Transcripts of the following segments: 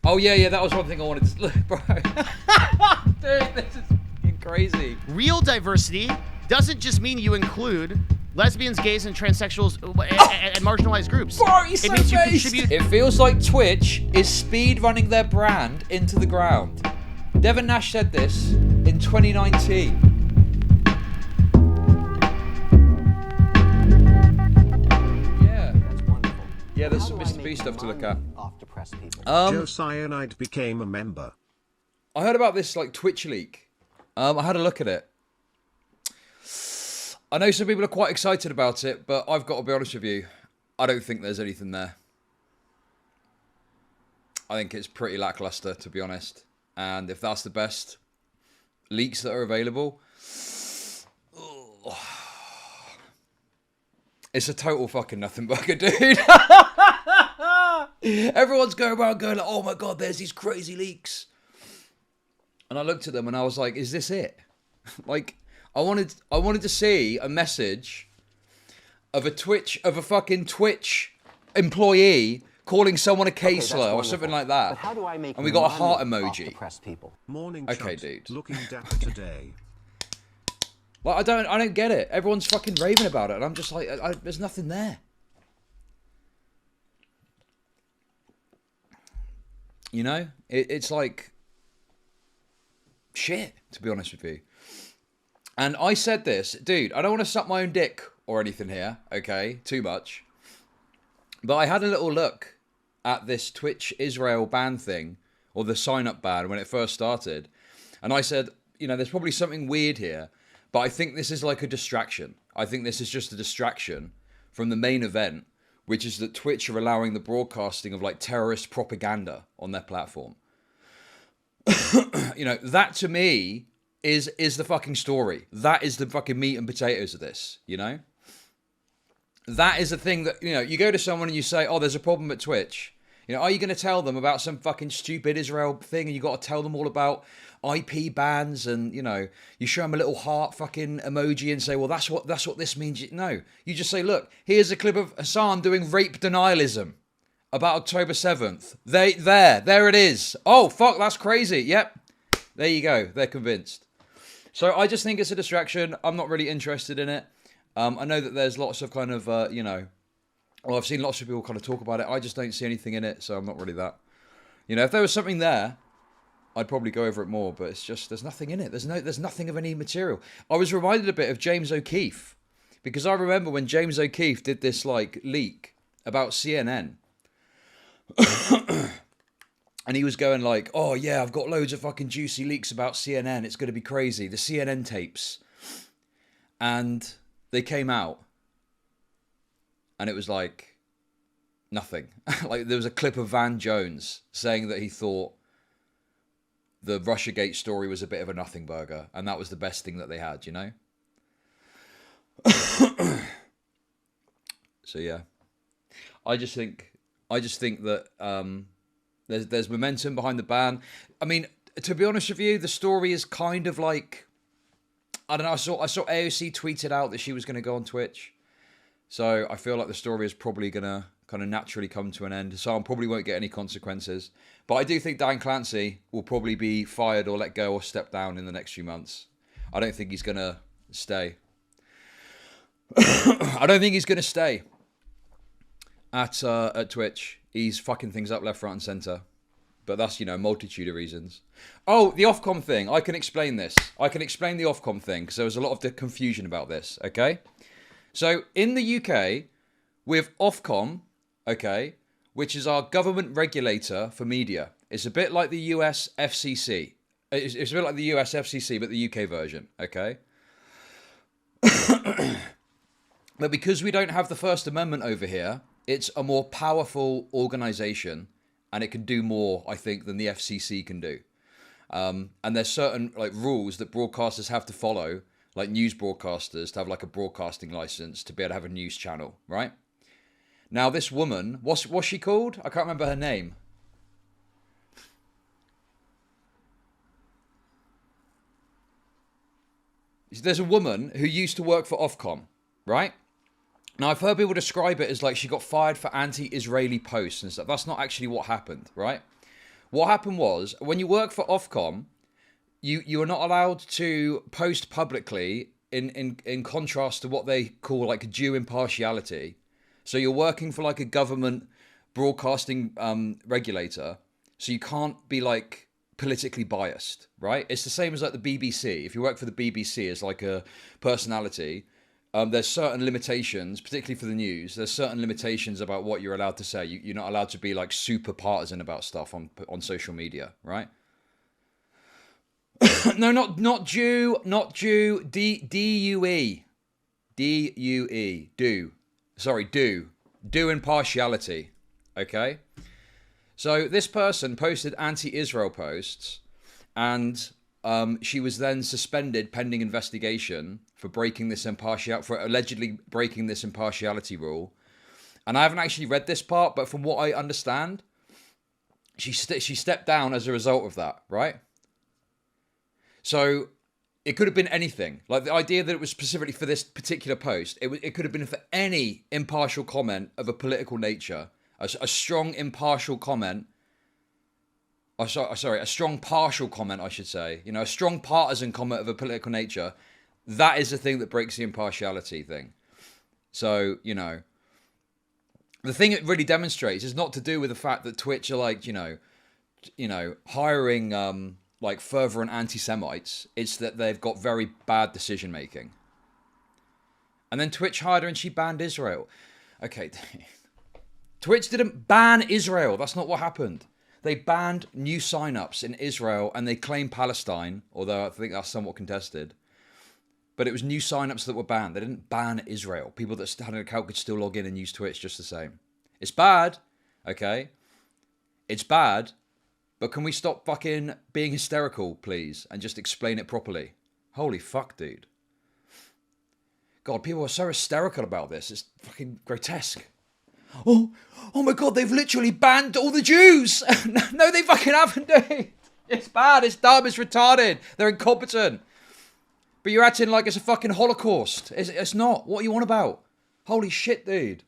Oh yeah, that was one thing I wanted to look, bro. Dude, this is fucking crazy. Real diversity doesn't just mean you include lesbians, gays, and transsexuals and marginalized groups. Bro, he's it so means you based. contribute. It feels like Twitch is speed running their brand into the ground. Devin Nash said this in 2019. Yeah, there's some Mr. B stuff to look at. Joe Cyanide became a member. I heard about this like Twitch leak. I had a look at it. I know some people are quite excited about it, but I've got to be honest with you. I don't think there's anything there. I think it's pretty lackluster, to be honest. And if that's the best leaks that are available, it's a total fucking nothing burger, dude. Everyone's going around going like, oh my god, there's these crazy leaks. And I looked at them and I was like, is this it? Like, I wanted to see a message of a fucking Twitch employee calling someone a K-slur or something like that. But how do I make and we got a heart money off emoji. depressed people? Morning, okay, Chud. dude. Looking dapper today. Well, I don't get it. Everyone's fucking raving about it, and I'm just like, there's nothing there. You know, it's like shit, to be honest with you. And I said this, dude. I don't want to suck my own dick or anything here, okay? Too much. But I had a little look at this Twitch Israel ban thing, or the sign-up ban when it first started, and I said, you know, there's probably something weird here. But I think this is like a distraction. I think this is just a distraction from the main event, which is that Twitch are allowing the broadcasting of like terrorist propaganda on their platform. You know, that to me is the fucking story. That is the fucking meat and potatoes of this, you know? That is the thing that, you know, you go to someone and you say, oh, there's a problem at Twitch. You know, are you going to tell them about some fucking stupid Israel thing and you got to tell them all about IP bans and, you know, you show them a little heart fucking emoji and say, well, that's what this means. No, you just say, look, here's a clip of Hasan doing rape denialism about October 7th. There it is. Oh, fuck, that's crazy. Yep. There you go. They're convinced. So I just think it's a distraction. I'm not really interested in it. I know that there's lots of kind of, you know, well, I've seen lots of people kind of talk about it. I just don't see anything in it, so I'm not really that. You know, if there was something there, I'd probably go over it more, but it's just, there's nothing in it. There's nothing of any material. I was reminded a bit of James O'Keefe, because I remember when James O'Keefe did this, like, leak about CNN. And he was going like, oh, yeah, I've got loads of fucking juicy leaks about CNN. It's going to be crazy. The CNN tapes. And they came out. And it was like nothing. Like there was a clip of Van Jones saying that he thought the Russiagate story was a bit of a nothing burger, and that was the best thing that they had, you know? So yeah. I just think that there's momentum behind the ban. I mean, to be honest with you, the story is kind of like, I don't know, I saw AOC tweeted out that she was going to go on Twitch. So I feel like the story is probably going to kind of naturally come to an end. So I probably won't get any consequences. But I do think Dan Clancy will probably be fired or let go or step down in the next few months. I don't think he's going to stay. I don't think he's going to stay at Twitch. He's fucking things up left, right and centre. But that's, you know, a multitude of reasons. Oh, the Ofcom thing. I can explain this. I can explain the Ofcom thing because there was a lot of confusion about this, okay? So, in the UK, we have Ofcom, okay, which is our government regulator for media. It's a bit like the US FCC. It's a bit like the US FCC, but the UK version, okay? But because we don't have the First Amendment over here, it's a more powerful organisation, and it can do more, I think, than the FCC can do. And there's certain like rules that broadcasters have to follow, like news broadcasters, to have like a broadcasting license to be able to have a news channel, right? Now this woman, what's she called? I can't remember her name. There's a woman who used to work for Ofcom, right? Now I've heard people describe it as like she got fired for anti-Israeli posts and stuff. That's not actually what happened, right? What happened was, when you work for Ofcom, you are not allowed to post publicly in contrast to what they call like due impartiality. So you're working for like a government broadcasting regulator, so you can't be like politically biased, right? It's the same as like the BBC. If you work for the BBC as like a personality, there's certain limitations, particularly for the news. There's certain limitations about what you're allowed to say. You're not allowed to be like super partisan about stuff on social media, right? No, not Jew, not Jew. D-U-E. D-U-E. Do. Sorry, do. Do impartiality. Okay? So this person posted anti-Israel posts, and she was then suspended pending investigation for allegedly breaking this impartiality rule. And I haven't actually read this part, but from what I understand, she stepped down as a result of that, right? So it could have been anything. Like the idea that it was specifically for this particular post, it could have been for any impartial comment of a political nature, a strong impartial comment. Oh, sorry, a strong partial comment, I should say. You know, a strong partisan comment of a political nature. That is the thing that breaks the impartiality thing. So, you know, the thing it really demonstrates is not to do with the fact that Twitch are like, you know, hiring like fervent anti-Semites. It's that they've got very bad decision making. And then Twitch hired her and she banned Israel. Okay, Twitch didn't ban Israel. That's not what happened. They banned new signups in Israel and they claim Palestine, although I think that's somewhat contested. But it was new signups that were banned. They didn't ban Israel. People that had an account could still log in and use Twitch just the same. It's bad, okay? It's bad, but can we stop fucking being hysterical, please, and just explain it properly? Holy fuck, dude. God, people are so hysterical about this. It's fucking grotesque. Oh my God, they've literally banned all the Jews. No, they fucking haven't, dude. It's bad, it's dumb, it's retarded. They're incompetent. But you're acting like it's a fucking Holocaust. It's not. What are you on about? Holy shit, dude.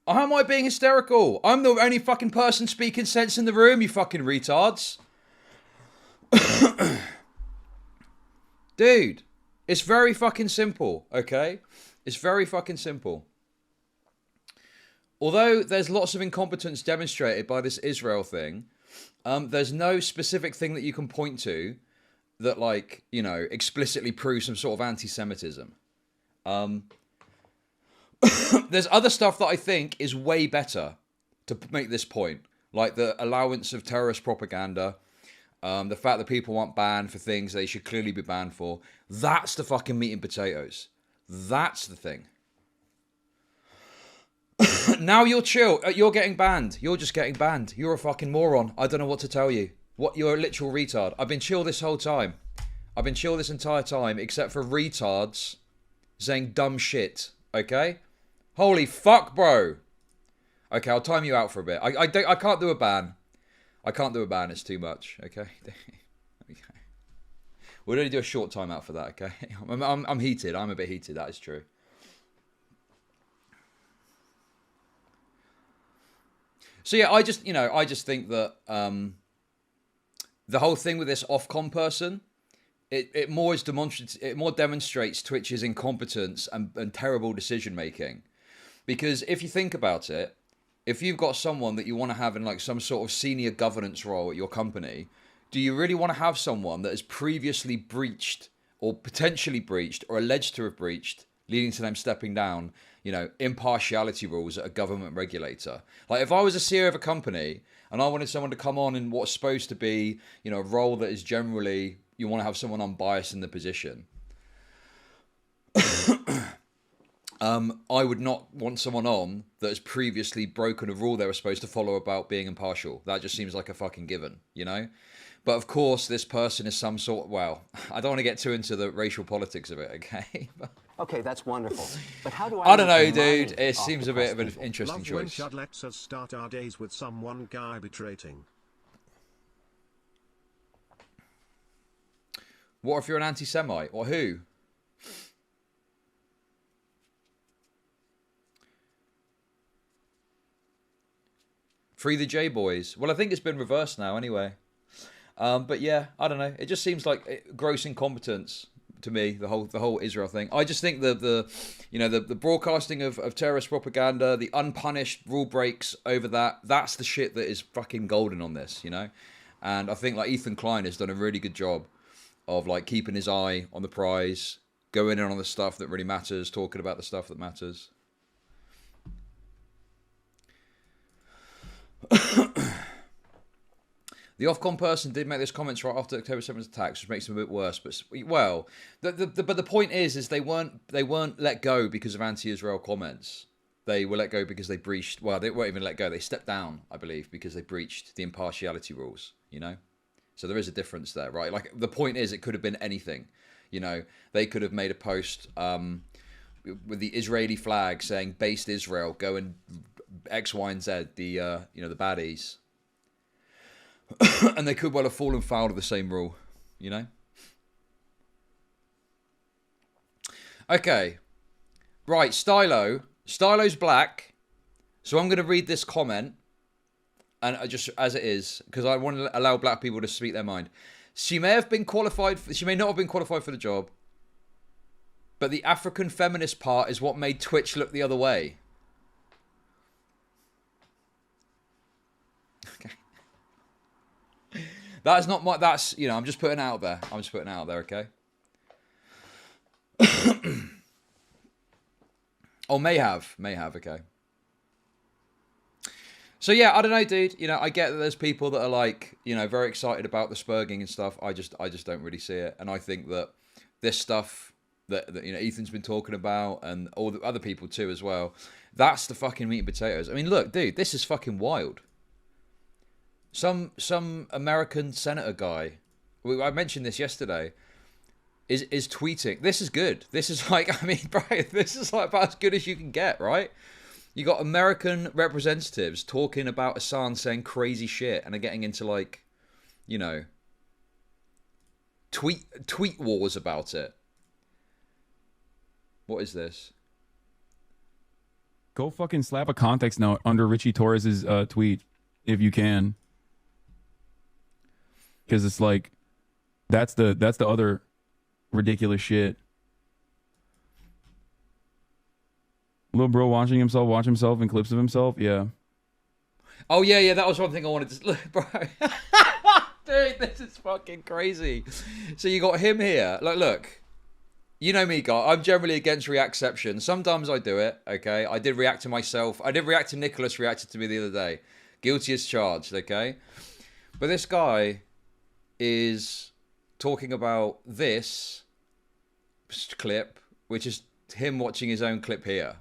How am I being hysterical? I'm the only fucking person speaking sense in the room, you fucking retards. Dude, it's very fucking simple, okay? It's very fucking simple. Although there's lots of incompetence demonstrated by this Israel thing, there's no specific thing that you can point to that, like, you know, explicitly proves some sort of anti-Semitism. There's other stuff that I think is way better to make this point, like the allowance of terrorist propaganda, the fact that people aren't banned for things they should clearly be banned for. That's the fucking meat and potatoes. That's the thing. Now you're chill. You're getting banned. You're just getting banned. You're a fucking moron. I don't know what to tell you. You're a literal retard. I've been chill this whole time. I've been chill this entire time, except for retards saying dumb shit. Okay? Holy fuck, bro. Okay, I'll time you out for a bit. I can't do a ban. I can't do a ban. It's too much. Okay? Okay. We'll only do a short timeout for that, okay? I'm heated. I'm a bit heated. That is true. So yeah, I just think that the whole thing with this Ofcom person, it more demonstrates Twitch's incompetence and terrible decision making. Because if you think about it, if you've got someone that you want to have in like some sort of senior governance role at your company, do you really want to have someone that has previously breached or potentially breached or alleged to have breached, leading to them stepping down, you know, impartiality rules at a government regulator? Like if I was a CEO of a company and I wanted someone to come on in what's supposed to be, you know, a role that is generally, you want to have someone unbiased in the position. I would not want someone on that has previously broken a rule they were supposed to follow about being impartial. That just seems like a fucking given, you know? But of course, this person is some sort, well, I don't want to get too into the racial politics of it, okay? Okay, that's wonderful. But how do I don't know, dude. It seems a bit of an interesting choice. Chud lets us start our days with some one guy arbitrating. What if you're an anti-Semite? Or who? Free the J boys. Well, I think it's been reversed now anyway. But yeah, I don't know. It just seems like gross incompetence to me. The whole Israel thing. I just think the broadcasting of terrorist propaganda, the unpunished rule breaks over that. That's the shit that is fucking golden on this. And I think like Ethan Klein has done a really good job of like keeping his eye on the prize, going in on the stuff that really matters, talking about the stuff that matters. The Ofcom person did make those comments right after October 7th attacks, which makes them a bit worse. But well, but the point is they weren't let go because of anti-Israel comments. They were let go because they breached. Well, they weren't even let go. They stepped down, I believe, because they breached the impartiality rules. So there is a difference there, right? Like the point is, it could have been anything. They could have made a post with the Israeli flag saying "Based Israel, go and X, Y, and Z." The the baddies. And they could well have fallen foul of the same rule, Okay. Right, Stylo's black. So I'm going to read this comment, and just as it is, because I want to allow black people to speak their mind. She may not have been qualified for the job, but the African feminist part is what made Twitch look the other way. Okay. That's not my. That's I'm just putting it out there. Okay. Oh, may have. Okay. So yeah, I don't know, dude. I get that there's people that are like, very excited about the spurging and stuff. I just don't really see it, and I think that this stuff that Ethan's been talking about, and all the other people too as well. That's the fucking meat and potatoes. I mean, look, dude, this is fucking wild. Some American senator guy, I mentioned this yesterday, is tweeting. This is good. This is like, I mean, bro, this is like about as good as you can get, right? You got American representatives talking about Hasan saying crazy shit and are getting into like, tweet wars about it. What is this? Go fucking slap a context note under Richie Torres's tweet if you can. Because it's like, that's the other ridiculous shit. Little bro watch himself in clips of himself. Yeah. Oh yeah. That was one thing I wanted to look, bro. Dude, this is fucking crazy. So you got him here. Like, look, you know me, guy. I'm generally against reactception. Sometimes I do it. Okay, I did react to myself. I did react to Nicholas. Reacted to me the other day. Guilty as charged. Okay, but this guy is talking about this clip, which is him watching his own clip here.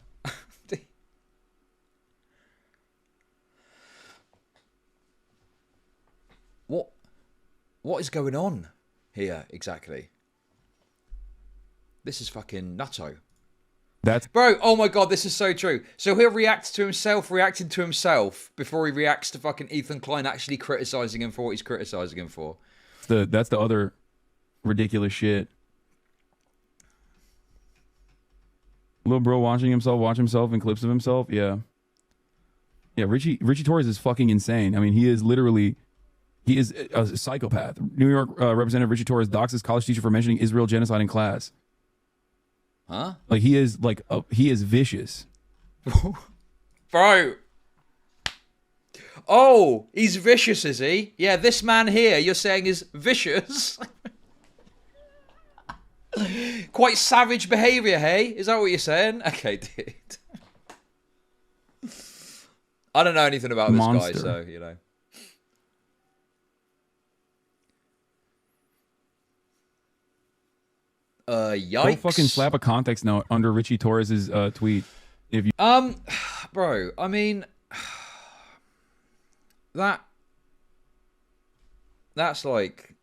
What is going on here exactly? This is fucking nutto. Bro, oh my god, this is so true. So he'll react to himself reacting to himself before he reacts to fucking Ethan Klein actually criticizing him for what he's criticizing him for. That's the other ridiculous shit. Little bro watch himself in clips of himself. Yeah. Richie Torres is fucking insane. I mean, he is a psychopath. New York Representative Richie Torres docks his college teacher for mentioning Israel genocide in class. Huh? Like he is vicious. Bro. Oh, he's vicious, is he? Yeah, this man here you're saying is vicious. Quite savage behavior, hey? Is that what you're saying? Okay, dude. I don't know anything about this guy, so, Yikes. Go fucking slap a context note under Richie Torres's tweet. If you bro, I mean, that's like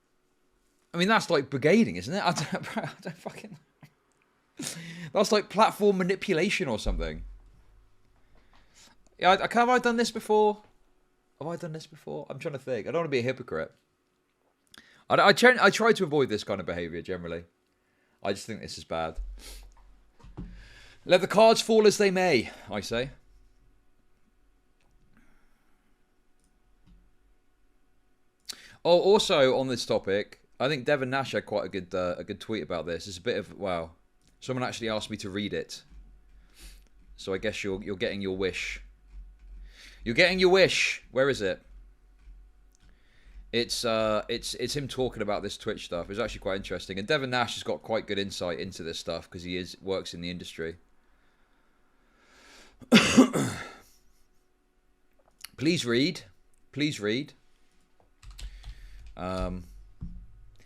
brigading, isn't it? I don't fucking. That's like platform manipulation or something. Yeah, have I done this before? I'm trying to think. I don't want to be a hypocrite. I try to avoid this kind of behavior generally. I just think this is bad. Let the cards fall as they may, I say. Oh, also on this topic, I think Devin Nash had quite a good tweet about this. It's a bit of wow. Someone actually asked me to read it, so I guess you're getting your wish. You're getting your wish. Where is it? It's him talking about this Twitch stuff. It's actually quite interesting, and Devin Nash has got quite good insight into this stuff because he works in the industry. Please read. Please read.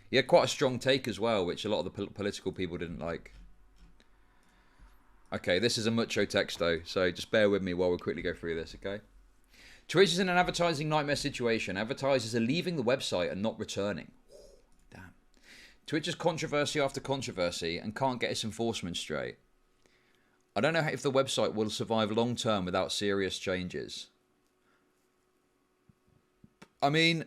He had quite a strong take as well, which a lot of the political people didn't like. Okay, this is a mucho text though, so just bear with me while we quickly go through this, okay? Twitch is in an advertising nightmare situation. Advertisers are leaving the website and not returning. Damn. Twitch has controversy after controversy and can't get its enforcement straight. I don't know if the website will survive long term without serious changes. I mean,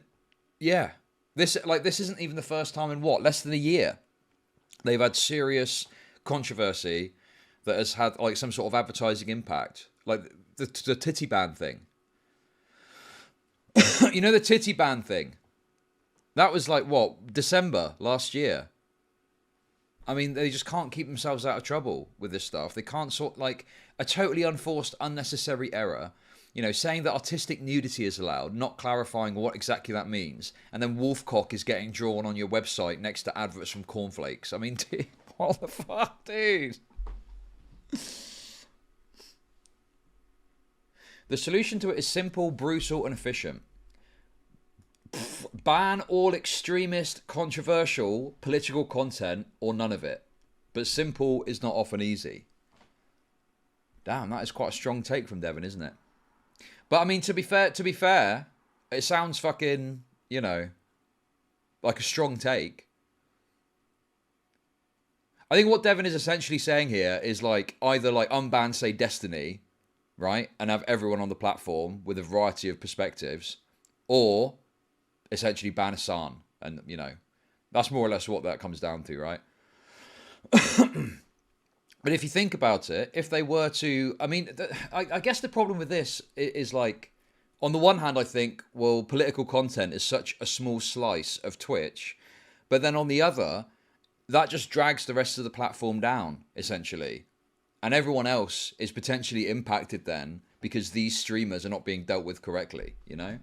yeah. This isn't even the first time in less than a year they've had serious controversy that has had like some sort of advertising impact, like the titty ban thing. You know, the titty ban thing, that was like December last year. I mean, they just can't keep themselves out of trouble with this stuff. They can't sort like a totally unforced, unnecessary error. You know, saying that artistic nudity is allowed, not clarifying what exactly that means, and then wolfcock is getting drawn on your website next to adverts from cornflakes. I mean, dude, what the fuck, dude? The solution to it is simple, brutal, and efficient. Ban all extremist, controversial, political content, or none of it. But simple is not often easy. Damn, that is quite a strong take from Devin, isn't it? But I mean, to be fair, it sounds fucking, you know, like a strong take. I think what Devin is essentially saying here is like either like unban, say, Destiny, right, and have everyone on the platform with a variety of perspectives, or essentially ban Hasan, and you know, that's more or less what that comes down to, right? But if you think about it, if they were to, I mean, I guess the problem with this is like, on the one hand, I think, well, political content is such a small slice of Twitch, but then on the other, that just drags the rest of the platform down, essentially. And everyone else is potentially impacted then because these streamers are not being dealt with correctly, you know?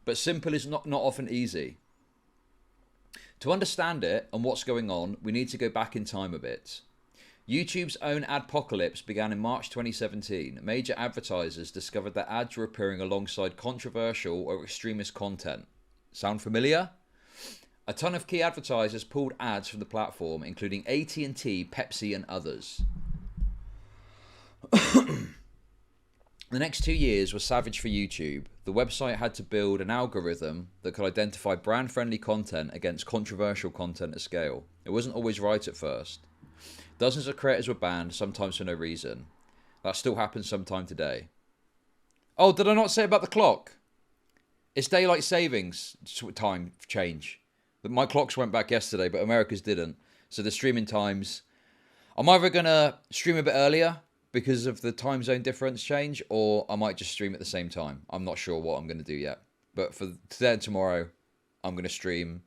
But simple is not often easy. To understand it and what's going on, we need to go back in time a bit. YouTube's own adpocalypse began in March 2017. Major advertisers discovered that ads were appearing alongside controversial or extremist content. Sound familiar? A ton of key advertisers pulled ads from the platform, including AT&T, Pepsi, and others. The next 2 years were savage for YouTube. The website had to build an algorithm that could identify brand-friendly content against controversial content at scale. It wasn't always right at first. Dozens of creators were banned, sometimes for no reason. That still happens sometime today. Oh, did I not say about the clock? It's daylight savings time change. My clocks went back yesterday, but America's didn't. So the streaming times... I'm either going to stream a bit earlier because of the time zone difference change, or I might just stream at the same time. I'm not sure what I'm going to do yet. But for today and tomorrow, I'm going to stream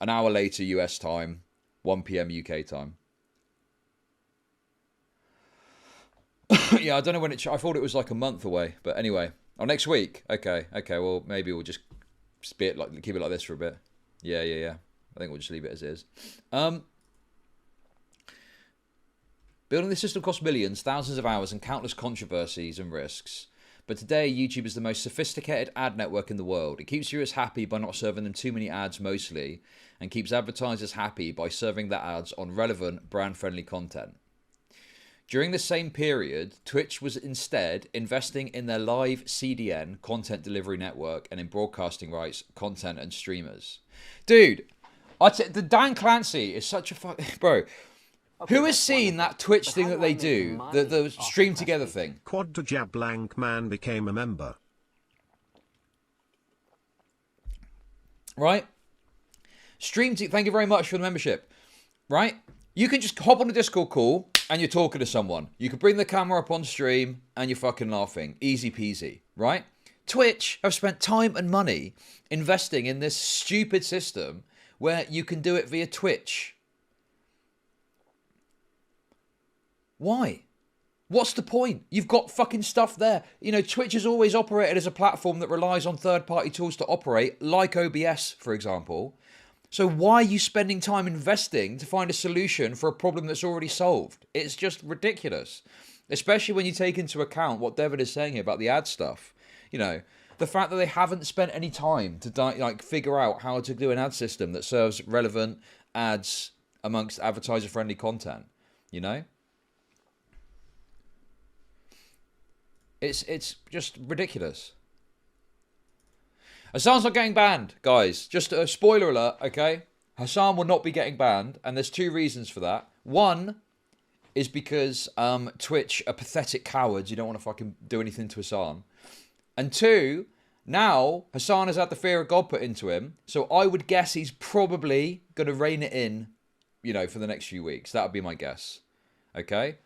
an hour later US time, 1 p.m. UK time. Yeah, I don't know when I thought it was like a month away, but anyway. Oh, next week? Okay, well, maybe we'll just keep it like this for a bit. Yeah. I think we'll just leave it as is. Building this system cost millions, thousands of hours, and countless controversies and risks. But today, YouTube is the most sophisticated ad network in the world. It keeps viewers happy by not serving them too many ads mostly, and keeps advertisers happy by serving their ads on relevant, brand-friendly content. During the same period, Twitch was instead investing in their live CDN, content delivery network, and in broadcasting rights, content, and streamers. Dude, the Dan Clancy is such a bro. Okay, who has seen that Twitch thing that they do, the stream together thing? Quad Blank Man became a member. Right? Thank you very much for the membership. Right? You can just hop on a Discord call and you're talking to someone. You can bring the camera up on stream and you're fucking laughing. Easy peasy. Right? Twitch have spent time and money investing in this stupid system where you can do it via Twitch. Why? What's the point? You've got fucking stuff there. You know, Twitch has always operated as a platform that relies on third-party tools to operate, like OBS, for example. So why are you spending time investing to find a solution for a problem that's already solved? It's just ridiculous. Especially when you take into account what Devin is saying here about the ad stuff. You know, the fact that they haven't spent any time to figure out how to do an ad system that serves relevant ads amongst advertiser-friendly content. You know? It's just ridiculous. Hasan's not getting banned, guys. Just a spoiler alert, okay? Hasan will not be getting banned, and there's two reasons for that. One is because Twitch are pathetic cowards. You don't want to fucking do anything to Hasan. And two, now Hasan has had the fear of God put into him, so I would guess he's probably going to rein it in, you know, for the next few weeks. That would be my guess. Okay?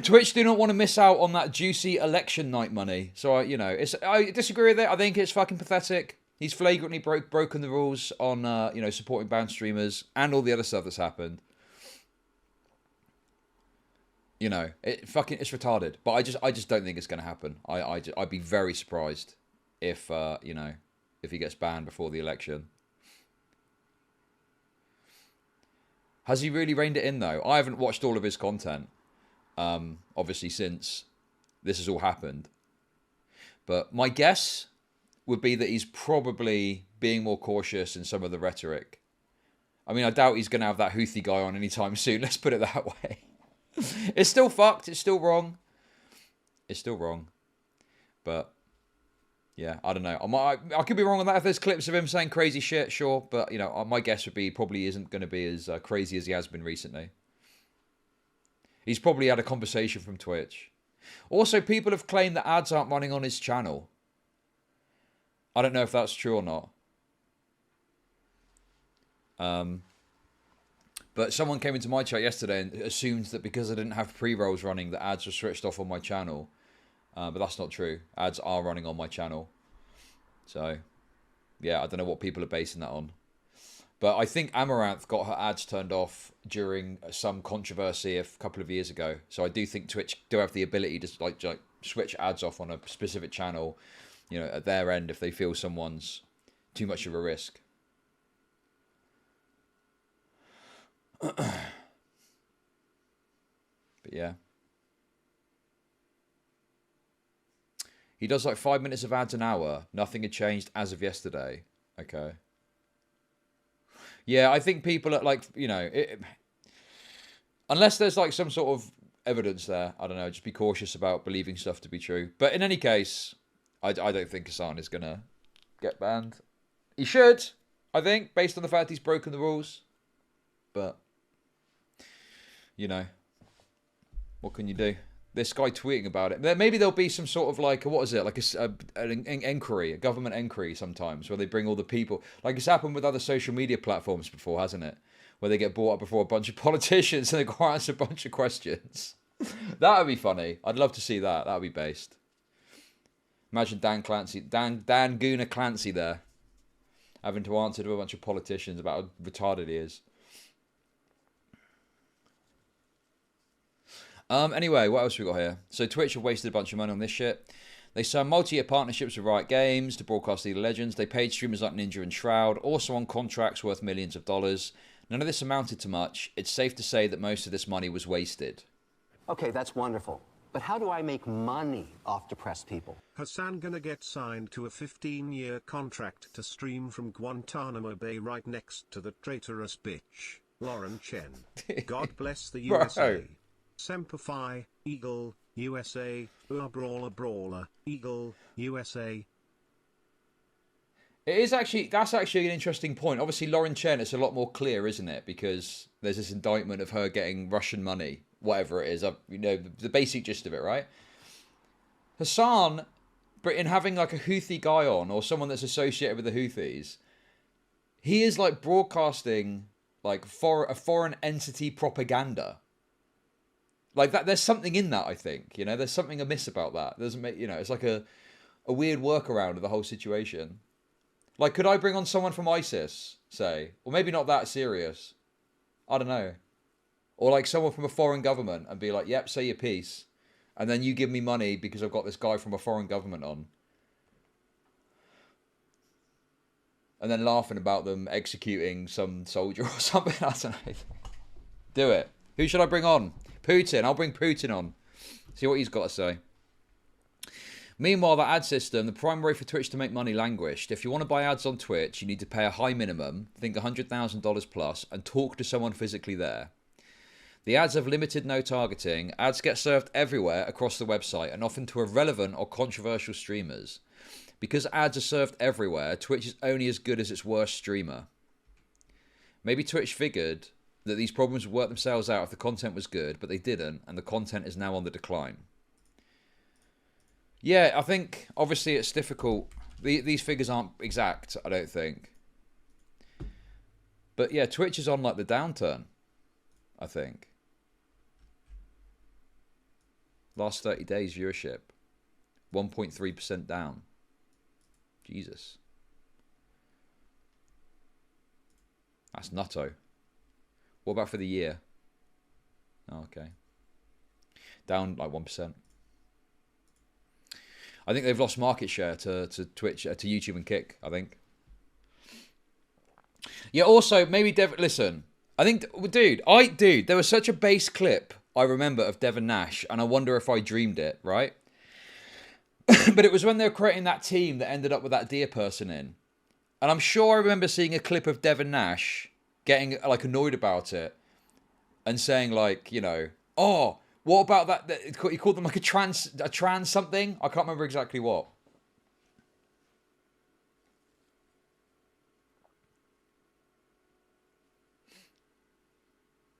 Twitch do not want to miss out on that juicy election night money. So, I disagree with it. I think it's fucking pathetic. He's flagrantly broken the rules on, supporting banned streamers and all the other stuff that's happened. You know, it's retarded. But I just don't think it's going to happen. I'd be very surprised if, if he gets banned before the election. Has he really reined it in, though? I haven't watched all of his content. Obviously, since this has all happened. But my guess would be that he's probably being more cautious in some of the rhetoric. I mean, I doubt he's going to have that Houthi guy on anytime soon. Let's put it that way. It's still fucked. It's still wrong. It's still wrong. But, yeah, I don't know. I could be wrong on that. If there's clips of him saying crazy shit, sure. But, my guess would be he probably isn't going to be as crazy as he has been recently. He's probably had a conversation from Twitch. Also, people have claimed that ads aren't running on his channel. I don't know if that's true or not. But someone came into my chat yesterday and assumed that because I didn't have pre-rolls running, the ads were switched off on my channel. But that's not true. Ads are running on my channel. So, yeah, I don't know what people are basing that on. But I think Amaranth got her ads turned off during some controversy a couple of years ago. So I do think Twitch do have the ability to like switch ads off on a specific channel, at their end if they feel someone's too much of a risk. But yeah. He does like 5 minutes of ads an hour. Nothing had changed as of yesterday. Okay. Yeah, I think people are like, unless there's like some sort of evidence there, I don't know, just be cautious about believing stuff to be true. But in any case, I don't think Hasan is going to get banned. He should, I think, based on the fact he's broken the rules. But, what can you do? This guy tweeting about it. Maybe there'll be some sort of like, what is it? Like an inquiry, a government inquiry sometimes, where they bring all the people. Like it's happened with other social media platforms before, hasn't it? Where they get brought up before a bunch of politicians and they go answer a bunch of questions. That would be funny. I'd love to see that. That would be based. Imagine Dan Gooner Clancy there, having to answer to a bunch of politicians about how retarded he is. Anyway, what else we got here? So Twitch have wasted a bunch of money on this shit. They signed multi-year partnerships with Riot Games to broadcast League of Legends. They paid streamers like Ninja and Shroud, also on contracts worth millions of dollars. None of this amounted to much. It's safe to say that most of this money was wasted. Okay, that's wonderful. But how do I make money off depressed people? Hasan gonna get signed to a 15-year contract to stream from Guantanamo Bay right next to the traitorous bitch, Lauren Chen. God bless the USA. Semper Fi, Eagle, USA, Brawler Brawler, Eagle, USA. That's actually an interesting point. Obviously, Lauren Chen, it's a lot more clear, isn't it? Because there's this indictment of her getting Russian money, whatever it is. The basic gist of it, right? Hasan, but in having like a Houthi guy on, or someone that's associated with the Houthis, he is like broadcasting like a foreign entity propaganda. Like that, there's something in that. I think there's something amiss about that. It doesn't make it's like a a weird workaround of the whole situation. Like, could I bring on someone from ISIS, say? Or maybe not that serious. I don't know. Or like someone from a foreign government and be like, yep, say your piece. And then you give me money because I've got this guy from a foreign government on. And then laughing about them executing some soldier or something. I don't know. Do it. Who should I bring on? Putin. I'll bring Putin on. See what he's got to say. Meanwhile, the ad system, the prime way for Twitch to make money, languished. If you want to buy ads on Twitch, you need to pay a high minimum, think $100,000 plus, and talk to someone physically there. The ads have limited no targeting. Ads get served everywhere across the website and often to irrelevant or controversial streamers. Because ads are served everywhere, Twitch is only as good as its worst streamer. Maybe Twitch figured that these problems would work themselves out if the content was good, but they didn't, and the content is now on the decline. Yeah, I think, obviously, it's difficult. These figures aren't exact, I don't think. But yeah, Twitch is on, like, the downturn, I think. Last 30 days viewership, 1.3% down. Jesus. That's nutto. What about for the year? Oh, okay. Down like 1%. I think they've lost market share to Twitch, to YouTube and Kick, I think. Yeah, also, maybe listen, I think, dude, there was such a base clip I remember of Devon Nash, and I wonder if I dreamed it, right? But it was when they were creating that team that ended up with that deer person in. And I'm sure I remember seeing a clip of Devon Nash getting, like, annoyed about it and saying, like, you know, oh, what about that? He called them, like, a trans something? I can't remember exactly what.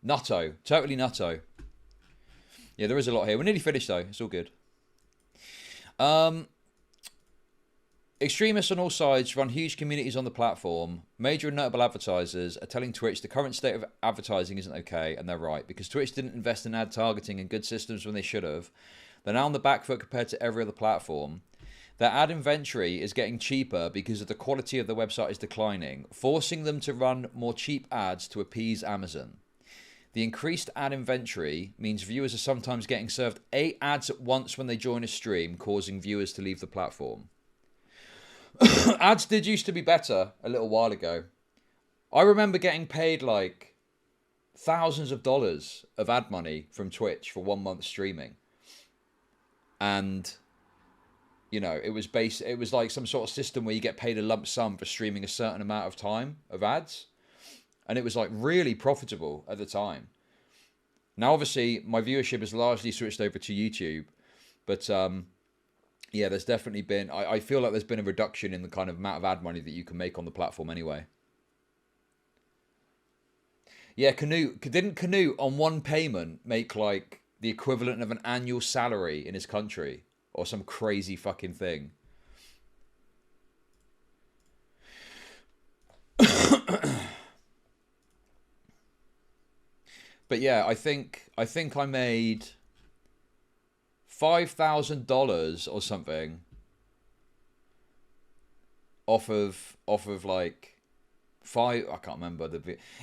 Nutto. Totally nutto. Yeah, there is a lot here. We're nearly finished, though. It's all good. Extremists on all sides run huge communities on the platform. Major and notable advertisers are telling Twitch the current state of advertising isn't okay, and they're right, because Twitch didn't invest in ad targeting and good systems when they should have. They're now on the back foot compared to every other platform. Their ad inventory is getting cheaper because of the quality of the website is declining, forcing them to run more cheap ads to appease Amazon. The increased ad inventory means viewers are sometimes getting served 8 ads at once when they join a stream, causing viewers to leave the platform. Ads did used to be better a little while ago. I remember getting paid like thousands of dollars of ad money from Twitch for 1 month streaming. And, you know, it was like some sort of system where you get paid a lump sum for streaming a certain amount of time of ads. And it was like really profitable at the time. Now, obviously, my viewership has largely switched over to YouTube. But, yeah, there's definitely been... I feel like there's been a reduction in the kind of amount of ad money that you can make on the platform anyway. Yeah, didn't Canute on one payment make like the equivalent of an annual salary in his country? Or some crazy fucking thing. But yeah, I think I made $5,000 or something off of like I can't remember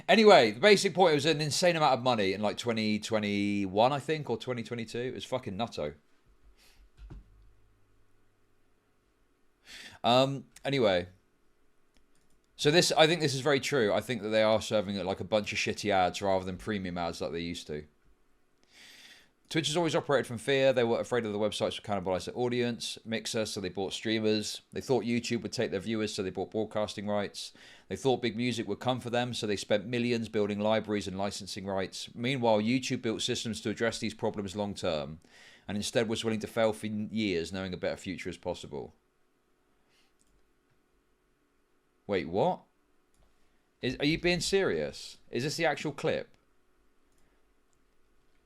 anyway, the basic point, it was an insane amount of money in like 2021, I think, or 2022. It was fucking nutto. Anyway, so I think this is very true. I think that they are serving like a bunch of shitty ads rather than premium ads like they used to. Twitch has always operated from fear. They were afraid of the websites would cannibalize their audience. Mixer, so they bought streamers. They thought YouTube would take their viewers, so they bought broadcasting rights. They thought big music would come for them, so they spent millions building libraries and licensing rights. Meanwhile, YouTube built systems to address these problems long term, and instead was willing to fail for years, knowing a better future is possible. Wait, what? Are you being serious? Is this the actual clip?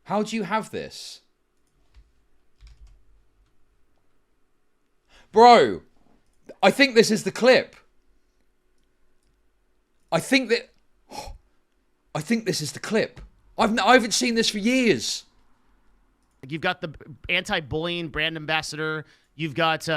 How do you have this? Bro, I think this is the clip. I think this is the clip. I haven't seen this for years. You've got the anti-bullying brand ambassador. You've got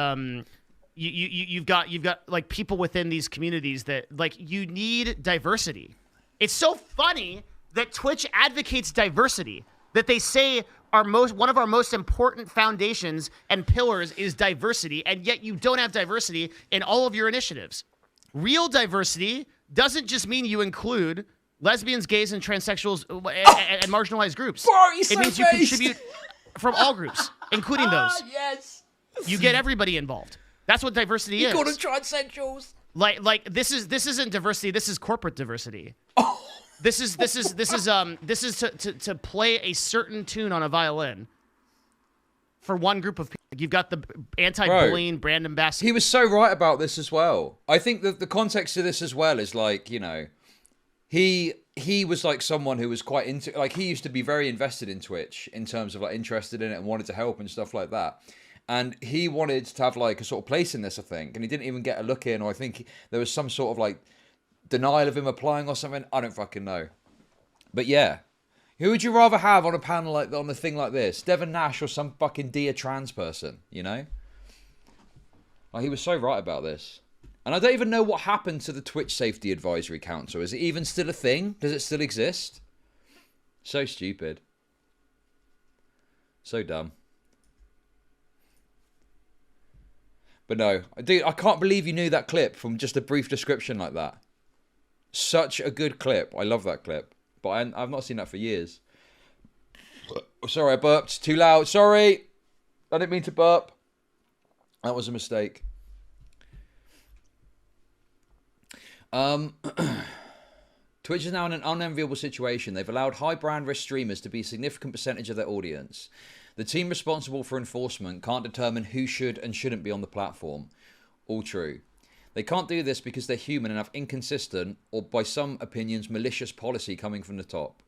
you've got like people within these communities that like you need diversity. It's so funny that Twitch advocates diversity, that they say one of our most important foundations and pillars is diversity, and yet you don't have diversity in all of your initiatives. Real diversity doesn't just mean you include lesbians, gays, and transsexuals and marginalized groups. Bro, it means you contribute from all groups, including those. Yes. You get everybody involved. That's what diversity is. You call them transsexuals. Like this isn't diversity. This is corporate diversity. Oh. This is to play a certain tune on a violin for one group of people. You've got the anti-bullying brand ambassador. He was so right about this as well. I think that the context of this as well is like, you know, he was like someone who was quite into, like, he used to be very invested in Twitch in terms of like interested in it and wanted to help and stuff like that. And he wanted to have like a sort of place in this, I think. And he didn't even get a look in, or I think there was some sort of like denial of him applying or something. I don't fucking know. But yeah. Who would you rather have on a panel like, on a thing like this? Devon Nash or some fucking dear trans person, you know? Like, he was so right about this. And I don't even know what happened to the Twitch Safety Advisory Council. Is it even still a thing? Does it still exist? So stupid. So dumb. But no, dude, I can't believe you knew that clip from just a brief description like that. Such a good clip. I love that clip. But I've not seen that for years. Sorry, I burped. Too loud. Sorry. I didn't mean to burp. That was a mistake. Twitch is now in an unenviable situation. They've allowed high brand risk streamers to be a significant percentage of their audience. The team responsible for enforcement can't determine who should and shouldn't be on the platform. All true. They can't do this because they're human and have inconsistent, or by some opinions, malicious policy coming from the top.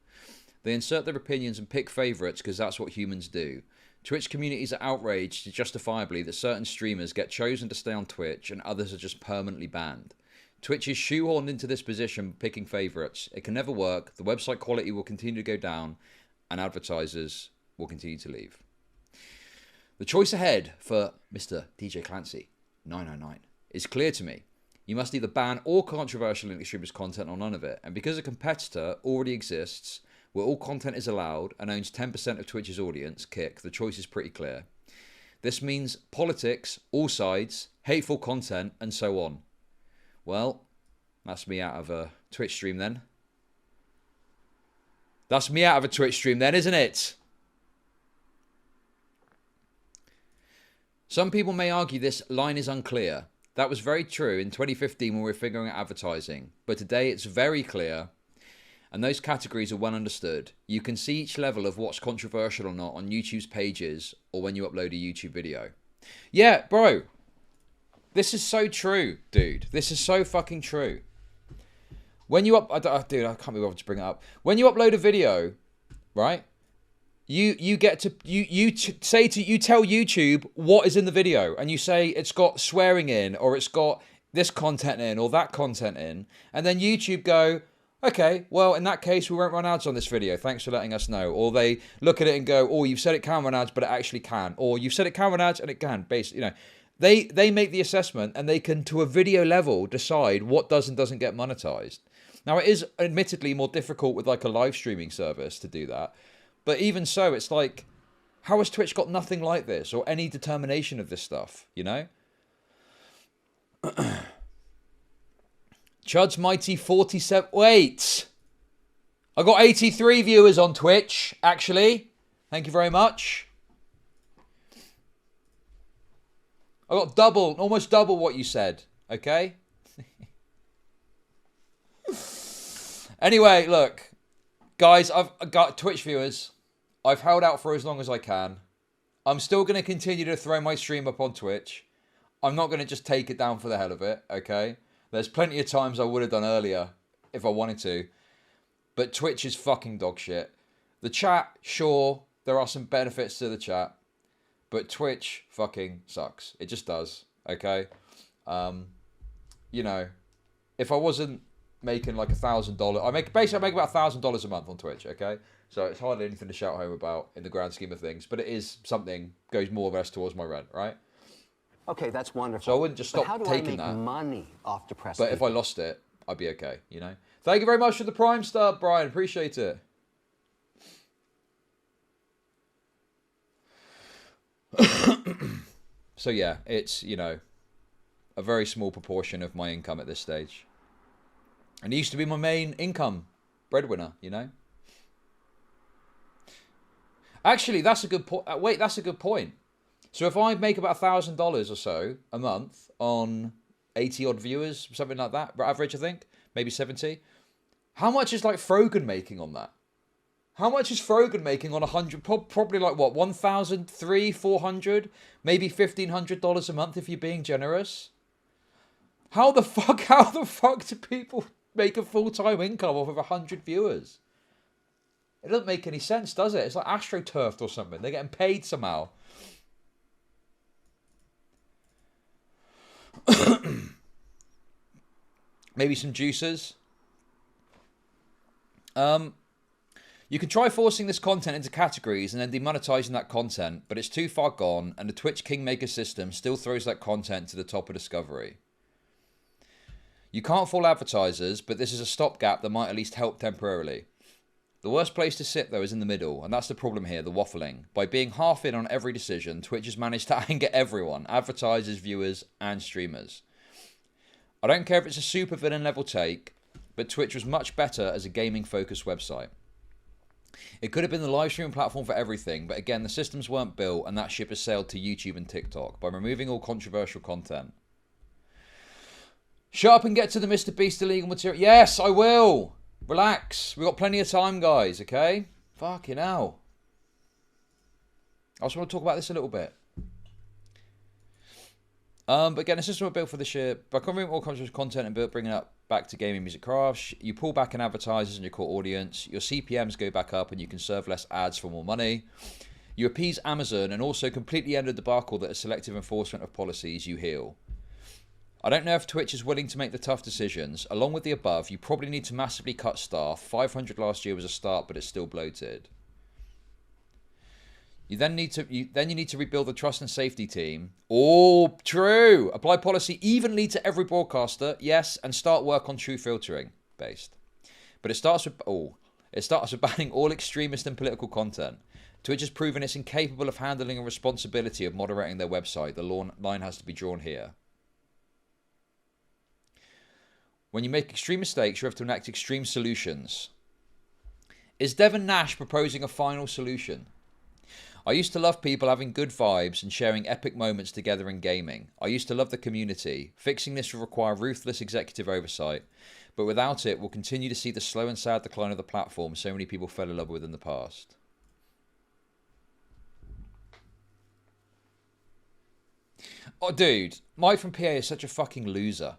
They insert their opinions and pick favourites because that's what humans do. Twitch communities are outraged justifiably that certain streamers get chosen to stay on Twitch and others are just permanently banned. Twitch is shoehorned into this position picking favourites. It can never work, the website quality will continue to go down, and advertisers will continue to leave. The choice ahead for Mr. DJ Clancy 909 is clear to me. You must either ban all controversial and extremist content or none of it. And because a competitor already exists, where all content is allowed and owns 10% of Twitch's audience, Kick, the choice is pretty clear. This means politics, all sides, hateful content, and so on. Well, that's me out of a Twitch stream then. That's me out of a Twitch stream then, isn't it? Some people may argue this line is unclear. That was very true in 2015 when we were figuring out advertising. But today it's very clear, and those categories are well understood. You can see each level of what's controversial or not on YouTube's pages or when you upload a YouTube video. Yeah, bro. This is so true, dude. This is so fucking true. When you dude, I can't be bothered to bring it up. When you upload a video, right? You get to you tell YouTube what is in the video, and you say it's got swearing in, or it's got this content in, or that content in, and then YouTube go, okay, well in that case we won't run ads on this video. Thanks for letting us know. Or they look at it and go, oh, you've said it can run ads, but it actually can. Or you've said it can run ads and it can. Basically, you know, they make the assessment and they can, to a video level, decide what does and doesn't get monetized. Now it is admittedly more difficult with like a live streaming service to do that. But even so, it's like, how has Twitch got nothing like this or any determination of this stuff, you know? Chud's mighty 47... Wait! I got 83 viewers on Twitch, actually. Thank you very much. I got almost double what you said, okay? Anyway, look. Guys, I've got Twitch viewers. I've held out for as long as I can. I'm still going to continue to throw my stream up on Twitch. I'm not going to just take it down for the hell of it, okay? There's plenty of times I would have done earlier if I wanted to. But Twitch is fucking dog shit. The chat, sure, there are some benefits to the chat. But Twitch fucking sucks. It just does, okay? You know, if I wasn't making like $1,000, I make about $1,000 a month on Twitch, okay? So it's hardly anything to shout home about in the grand scheme of things, but it is something, goes more or less towards my rent, right? Okay, that's wonderful. So I wouldn't just But stop how do taking I make that. money off depressed But if I people? lost it, I'd be okay, you know? Thank you very much for the Prime Star, Brian. Appreciate it. So yeah, it's, you know, a very small proportion of my income at this stage. And it used to be my main income breadwinner, you know? Actually, that's a good point. Wait, that's a good point. So if I make about $1,000 or so a month on 80 odd viewers, something like that, average, I think, maybe 70. How much is like Frogan making on that? How much is Frogan making on 100? Probably like what, 1,300, 400, maybe $1,500 a month if you're being generous. How the fuck do people make a full-time income off of 100 viewers? It doesn't make any sense, does it? It's like AstroTurf or something. They're getting paid somehow. Maybe some juicers. You can try forcing this content into categories and then demonetizing that content, but it's too far gone, and the Twitch Kingmaker system still throws that content to the top of discovery. You can't fool advertisers, but this is a stopgap that might at least help temporarily. The worst place to sit, though, is in the middle, and that's the problem here, the waffling. By being half in on every decision, Twitch has managed to anger everyone, advertisers, viewers, and streamers. I don't care if it's a super villain level take, but Twitch was much better as a gaming-focused website. It could have been the live streaming platform for everything, but again, the systems weren't built, and that ship has sailed to YouTube and TikTok by removing all controversial content. Shut up and get to the Mr. Beast illegal material. Yes, I will. Relax. We've got plenty of time, guys, okay? Fucking hell. I just want to talk about this a little bit. But again, the system was built for this year. By covering all controversial content and bringing it back to gaming music crafts, you pull back in advertisers and your core audience, your CPMs go back up and you can serve less ads for more money. You appease Amazon and also completely end the debacle that is selective enforcement of policies you heal. I don't know if Twitch is willing to make the tough decisions. Along with the above, you probably need to massively cut staff. 500 last year was a start, but it's still bloated. You need to rebuild the trust and safety team. Oh, true. Apply policy evenly to every broadcaster. Yes, and start work on true filtering based. But it starts with banning all extremist and political content. Twitch has proven it's incapable of handling a responsibility of moderating their website. The line has to be drawn here. When you make extreme mistakes, you have to enact extreme solutions. Is Devon Nash proposing a final solution? I used to love people having good vibes and sharing epic moments together in gaming. I used to love the community. Fixing this will require ruthless executive oversight, but without it, we'll continue to see the slow and sad decline of the platform so many people fell in love with in the past. Oh, dude, Mike from PA is such a fucking loser.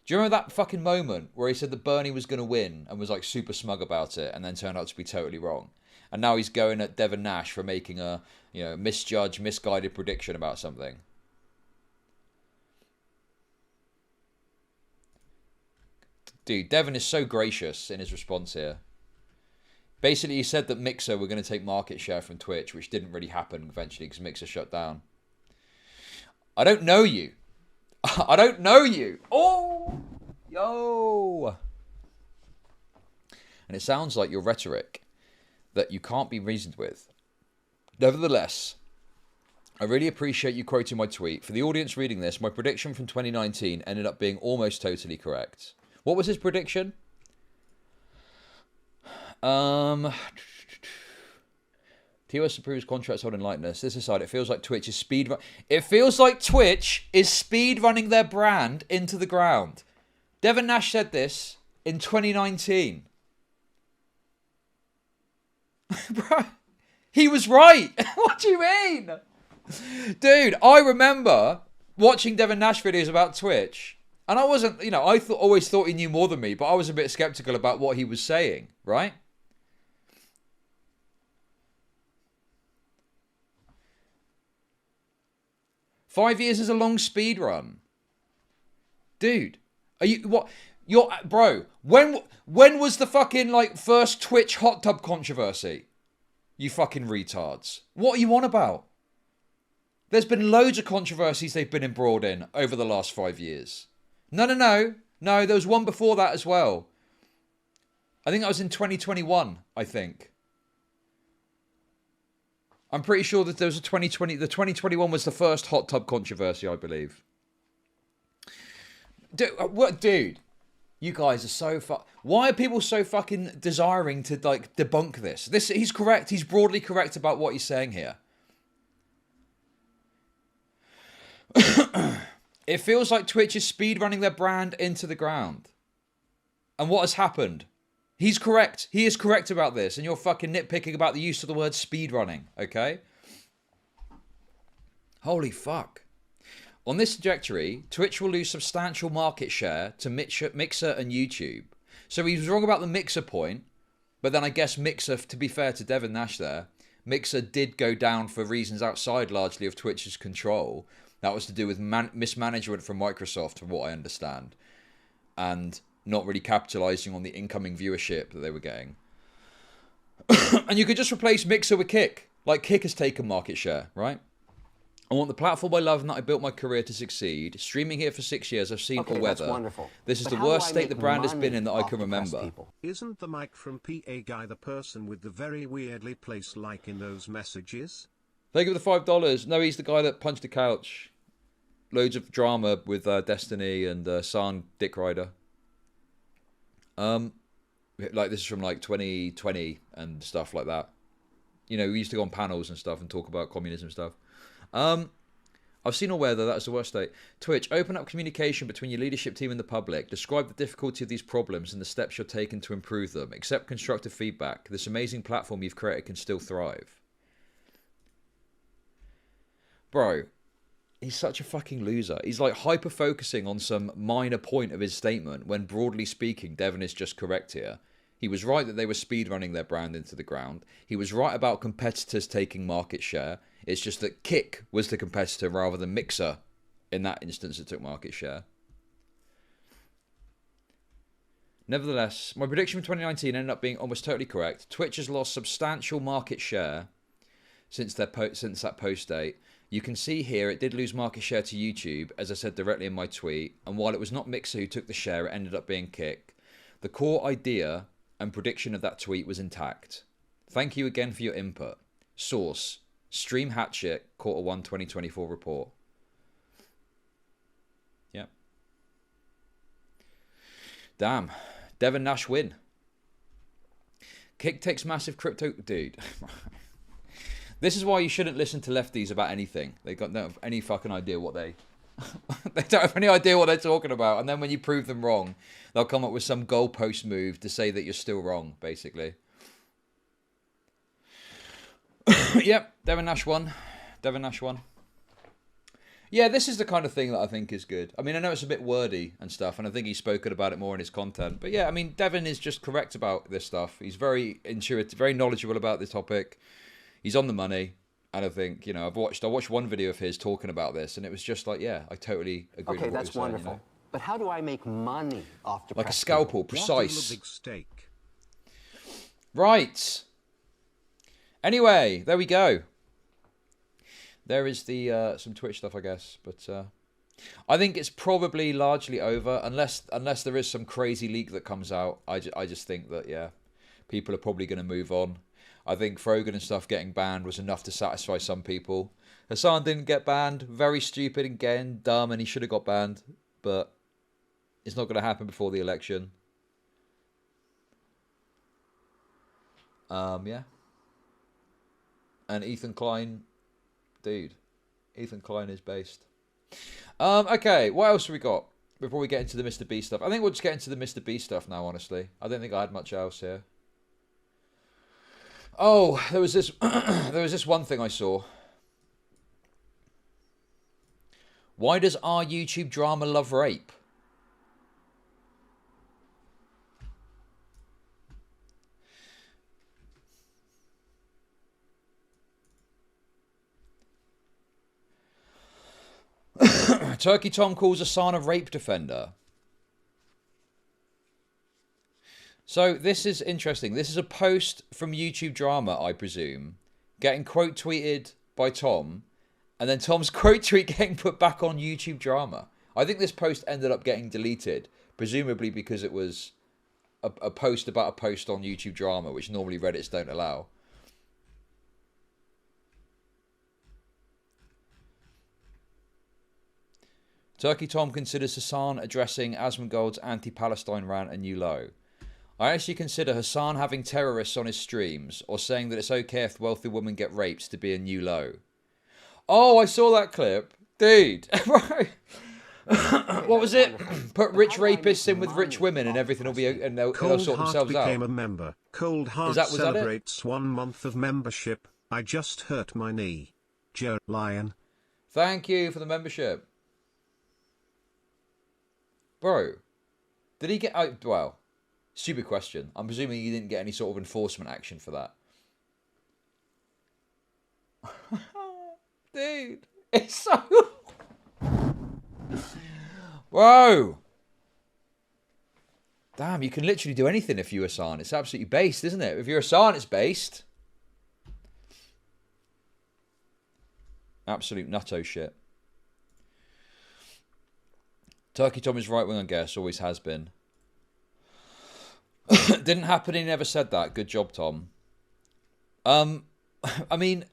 Do you remember that fucking moment where he said that Bernie was going to win and was like super smug about it and then turned out to be totally wrong? And now he's going at Devon Nash for making a, you know, misjudged, misguided prediction about something. Dude, Devon is so gracious in his response here. Basically, he said that Mixer were going to take market share from Twitch, which didn't really happen eventually because Mixer shut down. I don't know you. I don't know you. Oh, yo. And it sounds like your rhetoric that you can't be reasoned with. Nevertheless, I really appreciate you quoting my tweet. For the audience reading this, my prediction from 2019 ended up being almost totally correct. What was his prediction? TOS approves contracts holding likeness. This aside, it feels like Twitch is speed running their brand into the ground. Devon Nash said this in 2019. Bro, he was right. What do you mean? Dude, I remember watching Devon Nash videos about Twitch, and I wasn't, you know, always thought he knew more than me, but I was a bit skeptical about what he was saying, right? Five years is a long speed run. Dude, are you, what, you're, bro, when was the fucking, like, first Twitch hot tub controversy? You fucking retards. What are you on about? There's been loads of controversies they've been embroiled in over the last 5 years. No, there was one before that as well. I think that was in 2021, I think. I'm pretty sure that there was a 2020... The 2021 was the first hot tub controversy, I believe. Dude, you guys are so why are people so fucking desiring to, like, debunk this? He's correct. He's broadly correct about what he's saying here. It feels like Twitch is speedrunning their brand into the ground. And what has happened? He's correct. He is correct about this. And you're fucking nitpicking about the use of the word speedrunning, okay? Holy fuck. On this trajectory, Twitch will lose substantial market share to Mixer and YouTube. So he was wrong about the Mixer point, but then I guess Mixer, to be fair to Devin Nash there, Mixer did go down for reasons outside largely of Twitch's control. That was to do with mismanagement from Microsoft, from what I understand, and not really capitalizing on the incoming viewership that they were getting. And you could just replace Mixer with Kick. Like, Kick has taken market share, right? I want the platform I love and that I built my career to succeed. Streaming here for 6 years, I've seen all weather. Wonderful. This is the worst state the brand has been in that I can remember. Isn't the Mike from PA guy the person with the very weirdly placed like in those messages? Thank you for the $5. No, he's the guy that punched the couch. Loads of drama with Destiny and Hasan Dick Rider. Like, this is from like 2020 and stuff like that. You know, we used to go on panels and stuff and talk about communism stuff. I've seen all weather. That's the worst state. Twitch, open up communication between your leadership team and the public. Describe the difficulty of these problems and the steps you're taking to improve them. Accept constructive feedback. This amazing platform you've created can still thrive. Bro, he's such a fucking loser. He's like hyper-focusing on some minor point of his statement when, broadly speaking, Devin is just correct here. He was right that they were speedrunning their brand into the ground. He was right about competitors taking market share. It's just that Kick was the competitor rather than Mixer in that instance that took market share. Nevertheless, my prediction for 2019 ended up being almost totally correct. Twitch has lost substantial market share since that post date. You can see here it did lose market share to YouTube, as I said directly in my tweet, and while it was not Mixer who took the share, it ended up being Kick. The core idea and prediction of that tweet was intact. Thank you again for your input. Source, Stream Hatchet, Q1 2024 report. Yep. Damn. Devin Nash win. Kick takes massive crypto... Dude. This is why you shouldn't listen to lefties about anything. They don't have any fucking idea what they... They don't have any idea what they're talking about. And then when you prove them wrong, they'll come up with some goalpost move to say that you're still wrong, basically. Yep, Devin Nash won. Devin Nash won. Yeah, this is the kind of thing that I think is good. I mean, I know it's a bit wordy and stuff, and I think he's spoken about it more in his content. But yeah, I mean, Devin is just correct about this stuff. He's very intuitive, very knowledgeable about the topic. He's on the money. And I think, you know, I watched one video of his talking about this, and it was just like, yeah, I totally agree with what he was saying. Okay, that's wonderful. You know? But how do I make money off depressed like a scalpel, people? precise. Big steak. Right. Anyway, there we go. There is the some Twitch stuff, I guess, but I think it's probably largely over, unless there is some crazy leak that comes out. I just think that, yeah, people are probably going to move on. I think Frogan and stuff getting banned was enough to satisfy some people. Hasan didn't get banned. Very stupid again, dumb, and he should have got banned. But it's not going to happen before the election. Yeah. And Ethan Klein, dude. Ethan Klein is based. Okay, what else have we got before we get into the Mr. B stuff? I think we'll just get into the Mr. B stuff now, honestly. I don't think I had much else here. Oh, there was this one thing I saw. Why does our YouTube drama love rape? Turkey Tom calls Hasan a rape defender. So this is interesting. This is a post from YouTube Drama, I presume, getting quote tweeted by Tom, And then Tom's quote tweet getting put back on YouTube drama. I think this post ended up getting deleted, presumably because it was a post about a post on YouTube drama, which normally Reddits don't allow. Turkey Tom considers Hasan addressing Asmongold's anti-Palestine rant a new low. I actually consider Hasan having terrorists on his streams or saying that it's okay if wealthy women get raped to be a new low. Oh, I saw that clip. Dude. What was it? Put rich rapists in with rich women and everything will be, and they'll sort themselves out. Became a member. Cold Heart celebrates 1 month of membership. I just hurt my knee. Joe Lion. Thank you for the membership. Bro, did he get out? Well, stupid question. I'm presuming he didn't get any sort of enforcement action for that. Dude, it's so... Bro! Damn, you can literally do anything if you're Hasan. It's absolutely based, isn't it? If you're Hasan, it's based. Absolute nutto shit. Turkey Tom is right wing, I guess. Always has been. Didn't happen, he never said that. Good job, Tom. I mean,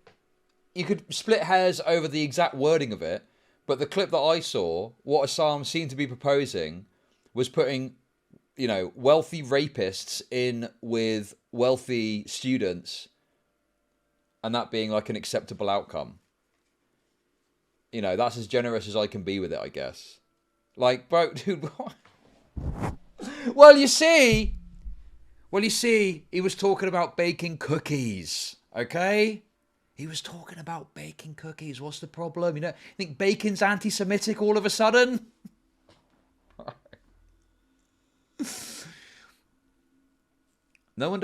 you could split hairs over the exact wording of it, but the clip that I saw, what Hasan seemed to be proposing was putting, you know, wealthy rapists in with wealthy students, and that being like an acceptable outcome. You know, that's as generous as I can be with it, I guess. Like, bro, dude, what? Well, you see, he was talking about baking cookies, okay? He was talking about baking cookies. What's the problem? You know, you think bacon's anti-Semitic all of a sudden? No one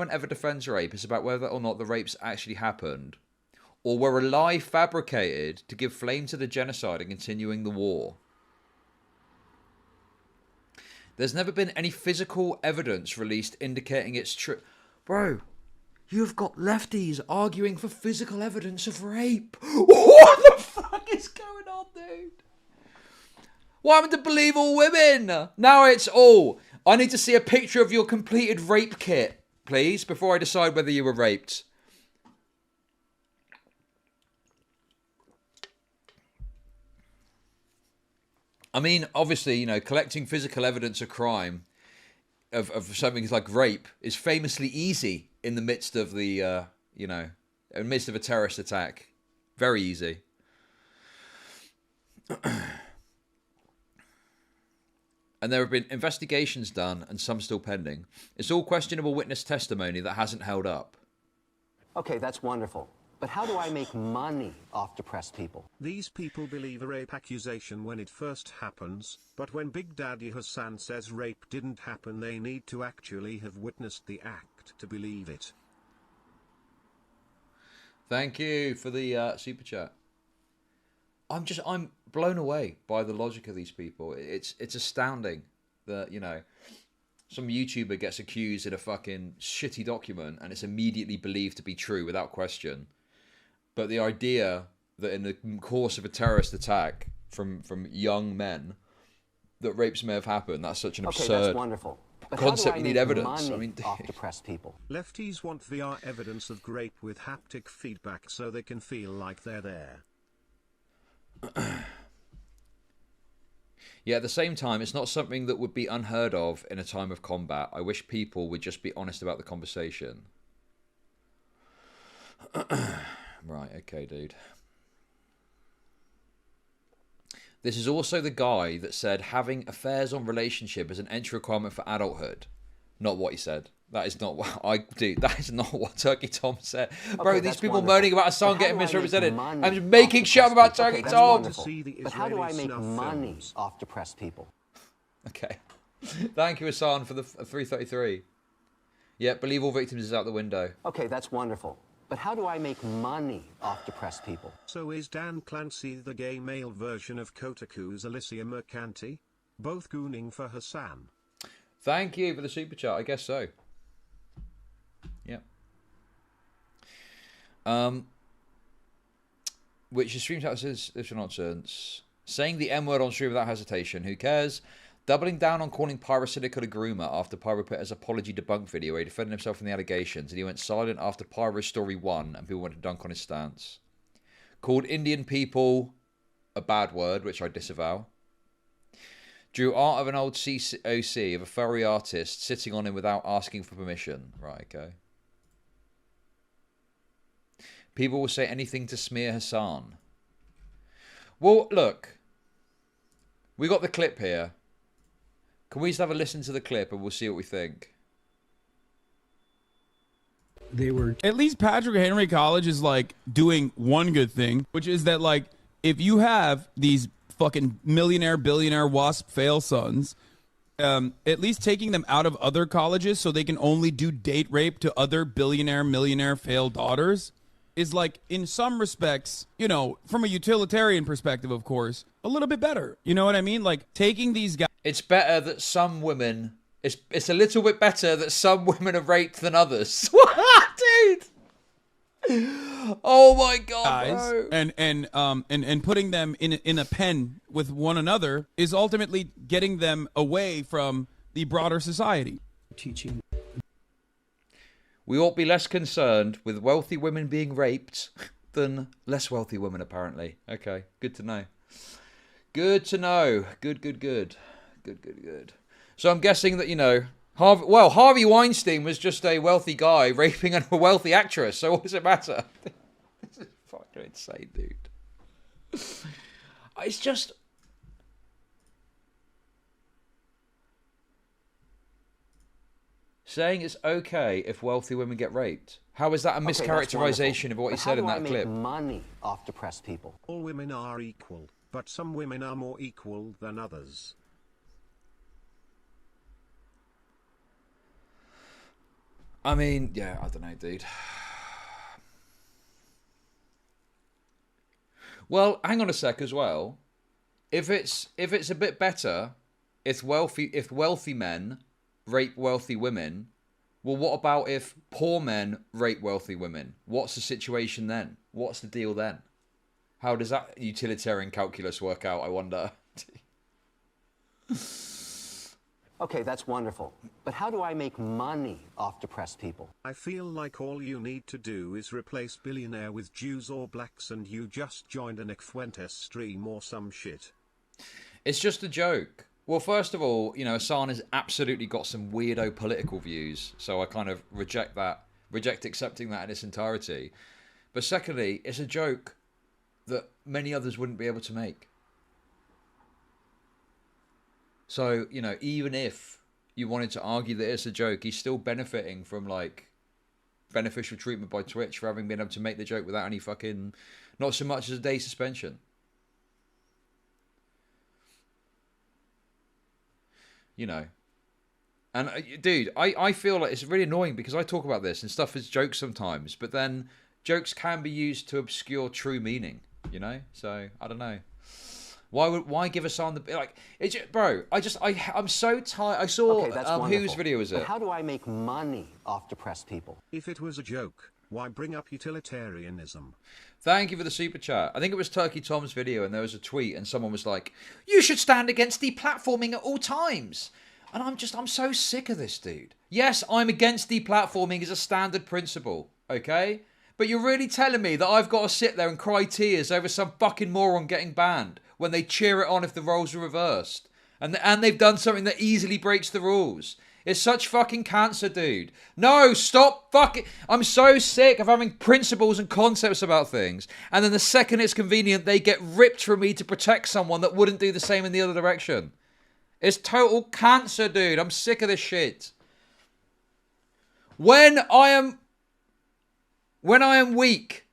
ever defends rape. It's about whether or not the rapes actually happened, or were a lie fabricated to give flame to the genocide and continuing the war. There's never been any physical evidence released indicating it's true. Bro, you've got lefties arguing for physical evidence of rape. What the fuck is going on, dude? Why am I to believe all women? Now it's all. I need to see a picture of your completed rape kit, please, before I decide whether you were raped. I mean, obviously, you know, collecting physical evidence of crime, of something like rape, is famously easy in the midst of the, you know, in the midst of a terrorist attack. Very easy. And there have been investigations done, and some still pending. It's all questionable witness testimony that hasn't held up. Okay, that's wonderful. But how do I make money off depressed people? These people believe a rape accusation when it first happens, but when Big Daddy Hasan says rape didn't happen, they need to actually have witnessed the act to believe it. Thank you for the super chat. I'm blown away by the logic of these people. It's astounding that, you know, some YouTuber gets accused in a fucking shitty document and it's immediately believed to be true without question. But the idea that in the course of a terrorist attack from young men that rapes may have happened, that's such an absurd that's wonderful. But concept. You need evidence. Money I mean, off depressed people. Lefties want VR evidence of rape with haptic feedback so they can feel like they're there. Yeah, at the same time, it's not something that would be unheard of in a time of combat. I wish people would just be honest about the conversation. Right, okay, dude. This is also the guy that said having affairs on relationship is an entry requirement for adulthood. Not what he said. That is not what that is not what Turkey Tom said. Bro, these people wonderful. moaning about a song getting misrepresented. I'm just making making shit up about Turkey Tom. But how do I make money off depressed people? Okay. Thank you, Hasan, for the 333. Yeah, believe all victims is out the window. Okay, that's wonderful. But how do I make money off depressed people? So is Dan Clancy the gay male version of Kotaku's Alicia Mercanti? Both gooning for Hasan. Thank you for the super chat. I guess so. Yep. which is streamed out says this nonsense. Saying the M word on stream without hesitation. Who cares? Doubling down on calling Pyrocynical a groomer after Pyro put his apology debunk video where he defended himself from the allegations, and he went silent after Pyro's story won and people went to dunk on his stance. Called Indian people a bad word, which I disavow. Drew art of an old COC of a furry artist sitting on him without asking for permission. Right, okay. People will say anything to smear Hasan. Well, look. We got the clip here. Can we just have a listen to the clip and we'll see what we think? They were... At least Patrick Henry College is, like, doing one good thing, which is that, like, if you have these fucking millionaire, billionaire, WASP fail sons, at least taking them out of other colleges so they can only do date rape to other billionaire, millionaire fail daughters is, like, in some respects, you know, from a utilitarian perspective, of course, a little bit better. You know what I mean? Like, taking these guys... It's better that some women... It's a little bit better that some women are raped than others. What, dude? Oh my god, bro. And putting them in a pen with one another is ultimately getting them away from the broader society. Teaching. We ought to be less concerned with wealthy women being raped than less wealthy women, apparently. Okay, good to know. Good to know. Good. So I'm guessing that, you know, Harvey Weinstein was just a wealthy guy raping a wealthy actress, so what does it matter? This is fucking insane, dude. It's just... Saying it's okay if wealthy women get raped. How is that a mischaracterization of what he said in that clip? How do I make money off depressed people? All women are equal, but some women are more equal than others. I mean, yeah, I don't know, dude. Well, hang on a sec as well. If it's a bit better, if wealthy men rape wealthy women, well, what about if poor men rape wealthy women? What's the situation then? What's the deal then? How does that utilitarian calculus work out, I wonder? Okay, that's wonderful. But how do I make money off depressed people? I feel like all you need to do is replace billionaire with Jews or blacks and you just joined an Nick Fuentes stream or some shit. It's just a joke. Well, first of all, you know, Hasan has absolutely got some weirdo political views, so I kind of reject accepting that in its entirety. But secondly, it's a joke that many others wouldn't be able to make. So, you know, even if you wanted to argue that it's a joke, he's still benefiting from, like, beneficial treatment by Twitch for having been able to make the joke without any fucking, not so much as a day suspension. You know. And, dude, I feel like it's really annoying because I talk about this and stuff as jokes sometimes, but then jokes can be used to obscure true meaning, you know? So, I don't know. Why give Hasan the like? I'm so tired. I saw whose video was it? But how do I make money off depressed people? If it was a joke, why bring up utilitarianism? Thank you for the super chat. I think it was Turkey Tom's video, and there was a tweet, and someone was like, "You should stand against deplatforming at all times." And I'm so sick of this, dude. Yes, I'm against deplatforming as a standard principle, okay? But you're really telling me that I've got to sit there and cry tears over some fucking moron getting banned when they cheer it on if the roles are reversed. And they've done something that easily breaks the rules. It's such fucking cancer, dude. No, stop fucking... I'm so sick of having principles and concepts about things. And then the second it's convenient, they get ripped from me to protect someone that wouldn't do the same in the other direction. It's total cancer, dude. I'm sick of this shit. When I am weak,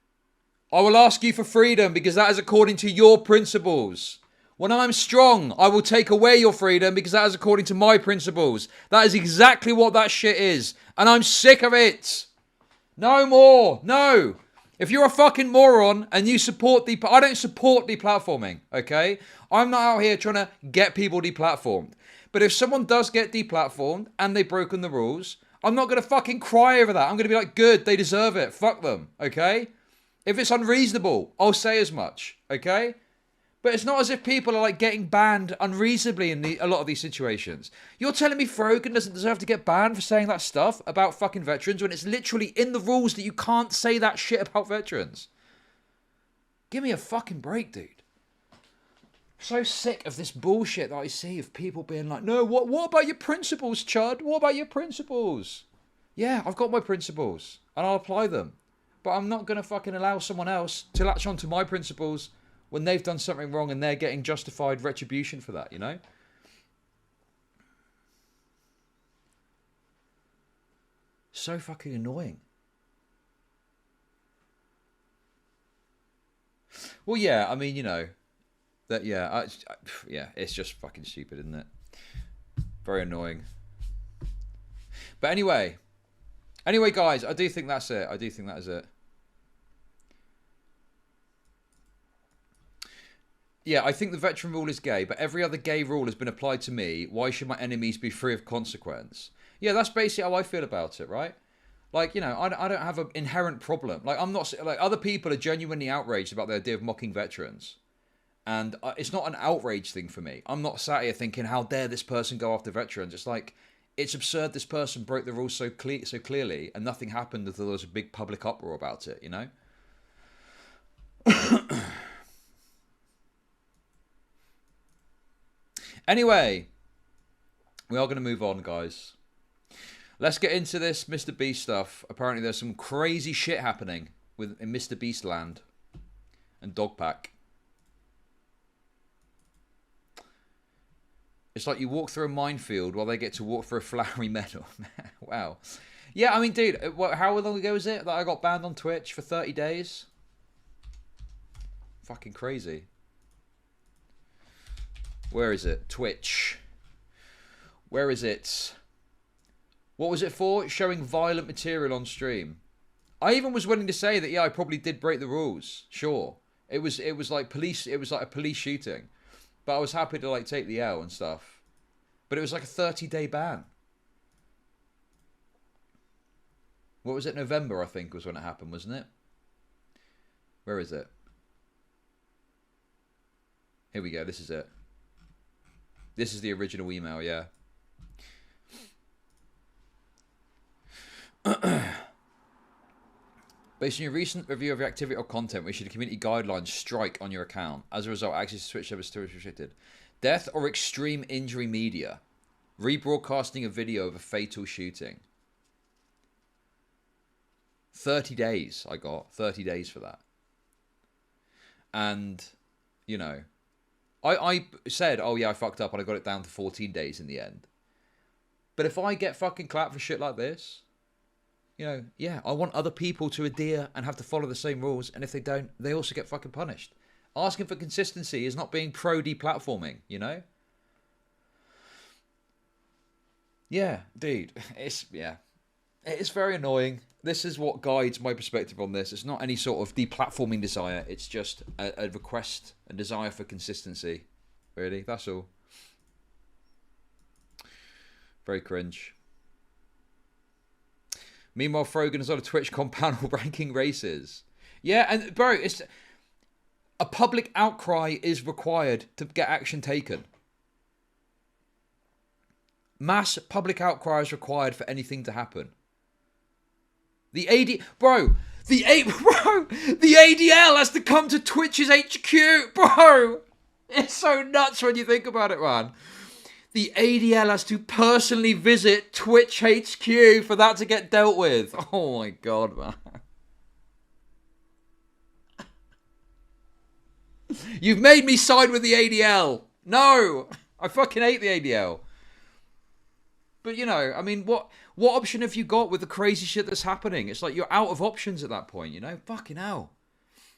I will ask you for freedom because that is according to your principles. When I'm strong, I will take away your freedom because that is according to my principles. That is exactly what that shit is. And I'm sick of it. No more. No. If you're a fucking moron and you support I don't support deplatforming, okay? I'm not out here trying to get people deplatformed. But if someone does get deplatformed and they've broken the rules, I'm not going to fucking cry over that. I'm going to be like, good, they deserve it. Fuck them, okay? If it's unreasonable, I'll say as much, okay? But it's not as if people are like getting banned unreasonably in a lot of these situations. You're telling me Frogan doesn't deserve to get banned for saying that stuff about fucking veterans when it's literally in the rules that you can't say that shit about veterans? Give me a fucking break, dude. So sick of this bullshit that I see of people being like, no, what about your principles, Chud? What about your principles? Yeah, I've got my principles and I'll apply them. But I'm not going to fucking allow someone else to latch onto my principles when they've done something wrong and they're getting justified retribution for that, you know? So fucking annoying. Well, yeah, I mean, you know, that, yeah, yeah, it's just fucking stupid, isn't it? Very annoying. But anyway, guys, I do think that's it. I do think that is it. Yeah, I think the veteran rule is gay, but every other gay rule has been applied to me. Why should my enemies be free of consequence? Yeah, that's basically how I feel about it, right? Like, you know, I don't have an inherent problem. Like, I'm not, like, other people are genuinely outraged about the idea of mocking veterans. And it's not an outrage thing for me. I'm not sat here thinking, how dare this person go after veterans? It's like, it's absurd this person broke the rules so clearly and nothing happened until there was a big public uproar about it, you know? Anyway, we are going to move on, guys. Let's get into this Mr. Beast stuff. Apparently there's some crazy shit happening in Mr. Beast land and Dogpack. It's like you walk through a minefield while they get to walk through a flowery meadow. Wow. Yeah, I mean, dude, how long ago was it that I got banned on Twitch for 30 days? Fucking crazy. Where is it? Twitch. Where is it? What was it for? Showing violent material on stream. I even was willing to say that, yeah, I probably did break the rules. Sure. It was like police, it was like a police shooting. But I was happy to like take the L and stuff. But it was like a 30-day ban. What was it? November, I think, was when it happened, wasn't it? Where is it? Here we go. This is it. This is the original email, yeah. Based on your recent review of your activity or content, we issued a community guidelines strike on your account. As a result, access to Twitch service is restricted. Death or extreme injury media. Rebroadcasting a video of a fatal shooting. 30 days I got. 30 days for that. And, you know, I said, oh yeah, I fucked up and I got it down to 14 days in the end. But if I get fucking clapped for shit like this, you know, yeah, I want other people to adhere and have to follow the same rules. And if they don't, they also get fucking punished. Asking for consistency is not being pro-deplatforming, you know? Yeah, dude, it's very annoying. This is what guides my perspective on this. It's not any sort of deplatforming desire. It's just a request, a desire for consistency. Really, that's all. Very cringe. Meanwhile, Frogan is on a Twitch panel ranking races. Yeah, and bro, it's a public outcry is required to get action taken. Mass public outcry is required for anything to happen. The ADL has to come to Twitch's HQ, bro. It's so nuts when you think about it, man. The ADL has to personally visit Twitch HQ for that to get dealt with. Oh my god, man. You've made me side with the ADL. No, I fucking hate the ADL. But, you know, I mean, what option have you got with the crazy shit that's happening? It's like you're out of options at that point, you know? Fucking hell.